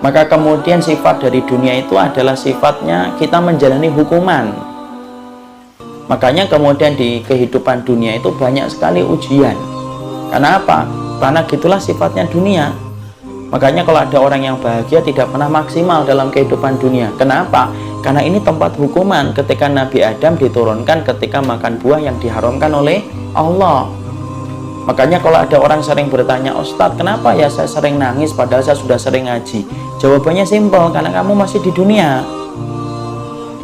Maka kemudian sifat dari dunia itu adalah sifatnya kita menjalani hukuman. Makanya kemudian di kehidupan dunia itu banyak sekali ujian. Karena apa? Karena gitulah sifatnya dunia. Makanya kalau ada orang yang bahagia tidak pernah maksimal dalam kehidupan dunia. Kenapa? Karena ini tempat hukuman ketika Nabi Adam diturunkan ketika makan buah yang diharamkan oleh Allah. Makanya kalau ada orang sering bertanya, Ustadz, kenapa ya saya sering nangis padahal saya sudah sering ngaji? Jawabannya simpel, karena kamu masih di dunia.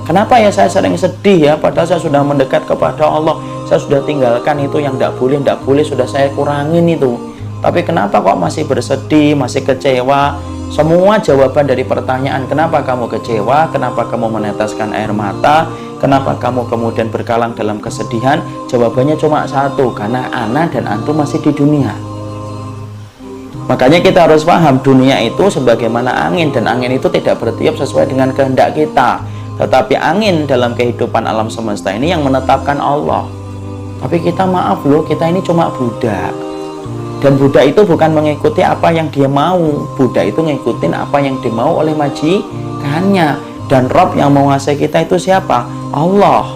Kenapa ya saya sering sedih ya padahal saya sudah mendekat kepada Allah? Saya sudah tinggalkan itu yang tidak boleh, sudah saya kurangin itu. Tapi kenapa kok masih bersedih, masih kecewa? Semua jawaban dari pertanyaan, kenapa kamu kecewa, kenapa kamu meneteskan air mata, kenapa kamu kemudian berkalang dalam kesedihan? Jawabannya cuma satu, karena ana dan antum masih di dunia. Makanya kita harus paham, dunia itu sebagaimana angin, dan angin itu tidak bertiup sesuai dengan kehendak kita. Tetapi angin dalam kehidupan alam semesta ini yang menetapkan Allah. Tapi kita maaf loh, kita ini cuma budak. Dan budak itu bukan mengikuti apa yang dia mau. Budak itu ngikutin apa yang dimau oleh majikannya. Dan Rob yang menguasai kita itu siapa? Allah.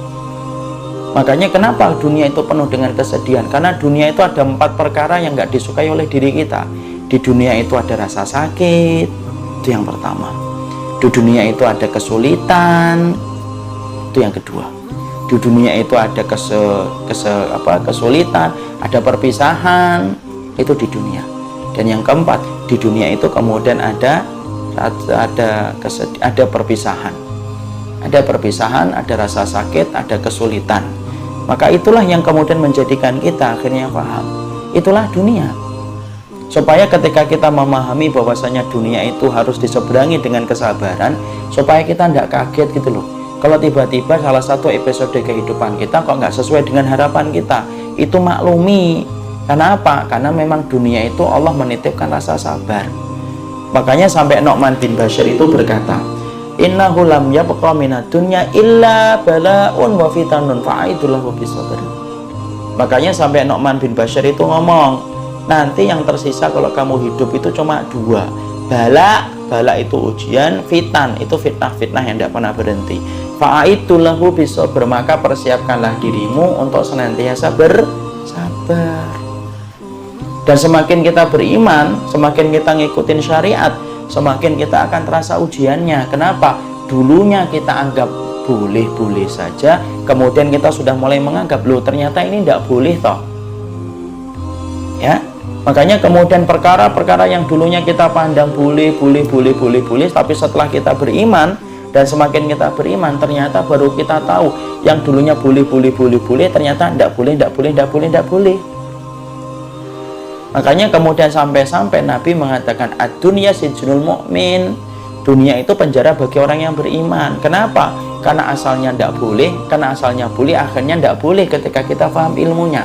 Makanya kenapa dunia itu penuh dengan kesedihan? Karena dunia itu ada 4 perkara yang nggak disukai oleh diri kita. Di dunia itu ada rasa sakit, itu yang pertama. Di dunia itu ada kesulitan, itu yang kedua. Di dunia itu ada kesulitan, ada perpisahan, itu di dunia. Dan yang keempat, di dunia itu kemudian ada perpisahan. Ada perpisahan, ada rasa sakit, ada kesulitan. Maka itulah yang kemudian menjadikan kita akhirnya paham. Itulah dunia. Supaya ketika kita memahami bahwasanya dunia itu harus diseberangi dengan kesabaran, supaya kita tidak kaget gitu loh. Kalau tiba-tiba salah satu episode kehidupan kita kok nggak sesuai dengan harapan kita, itu maklumi. Karena apa? Karena memang dunia itu Allah menitipkan rasa sabar. Makanya sampai Nu'man bin Bashir itu berkata, innahu lam yabqa minad dunya illa bala'un wa fitanun fa'idullahu bisabr. Makanya sampai Nu'man bin Bashir itu ngomong, nanti yang tersisa kalau kamu hidup itu cuma 2. Bala itu ujian, fitan itu fitnah-fitnah yang tidak pernah berhenti. Fa'idullahu bisabr, maka persiapkanlah dirimu untuk senantiasa bersabar. Dan semakin kita beriman, semakin kita ngikutin syariat, semakin kita akan terasa ujiannya. Kenapa? Dulunya kita anggap boleh-boleh saja, kemudian kita sudah mulai menganggap, loh ternyata ini tidak boleh toh. Ya, makanya kemudian perkara-perkara yang dulunya kita pandang boleh, tapi setelah kita beriman, dan semakin kita beriman, ternyata baru kita tahu yang dulunya boleh, ternyata tidak boleh. Makanya kemudian sampai-sampai Nabi mengatakan ad-dunya sijnul mu'min. Dunia itu penjara bagi orang yang beriman. Kenapa? Karena asalnya tidak boleh, karena asalnya boleh, akhirnya tidak boleh ketika kita paham ilmunya.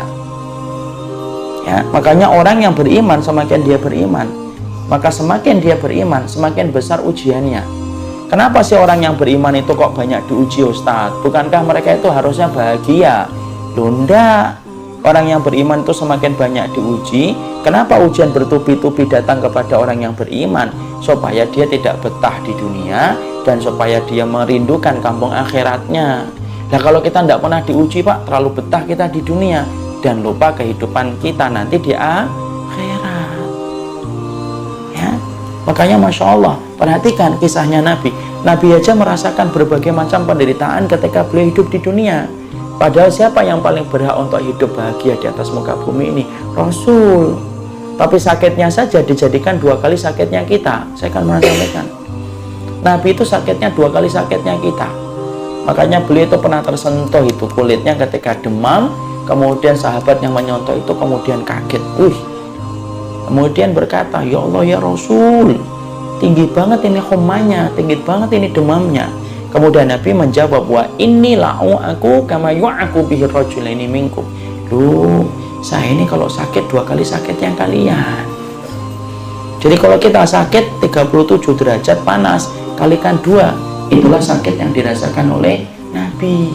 Ya, makanya orang yang beriman, semakin dia beriman, maka semakin dia beriman, semakin besar ujiannya. Kenapa sih orang yang beriman itu kok banyak diuji, Ustadz? Bukankah mereka itu harusnya bahagia? Loh, enggak. Orang yang beriman itu semakin banyak diuji. Kenapa ujian bertubi-tubi datang kepada orang yang beriman? Supaya dia tidak betah di dunia dan supaya dia merindukan kampung akhiratnya. Nah kalau kita tidak pernah diuji Pak, terlalu betah kita di dunia dan lupa kehidupan kita nanti di akhirat. Ya, makanya Masya Allah, perhatikan kisahnya Nabi. Nabi aja merasakan berbagai macam penderitaan ketika beliau hidup di dunia. Padahal siapa yang paling berhak untuk hidup bahagia di atas muka bumi ini? Rasul. Tapi sakitnya saja dijadikan 2 kali sakitnya kita. Saya akan menyampaikan. Nabi itu sakitnya 2 kali sakitnya kita. Makanya beliau itu pernah tersentuh itu kulitnya ketika demam. Kemudian sahabat yang menyontoh itu kemudian kaget. Kemudian berkata, ya Allah ya Rasul, tinggi banget ini humanya, tinggi banget ini demamnya. Kemudian Nabi menjawab, wa inni la'u'aku kama yu'aku bihi rajulaini minkum. Loh, saya ini kalau sakit 2 kali sakitnya kalian. Jadi kalau kita sakit 37 derajat panas kalikan 2, itulah sakit yang dirasakan oleh Nabi.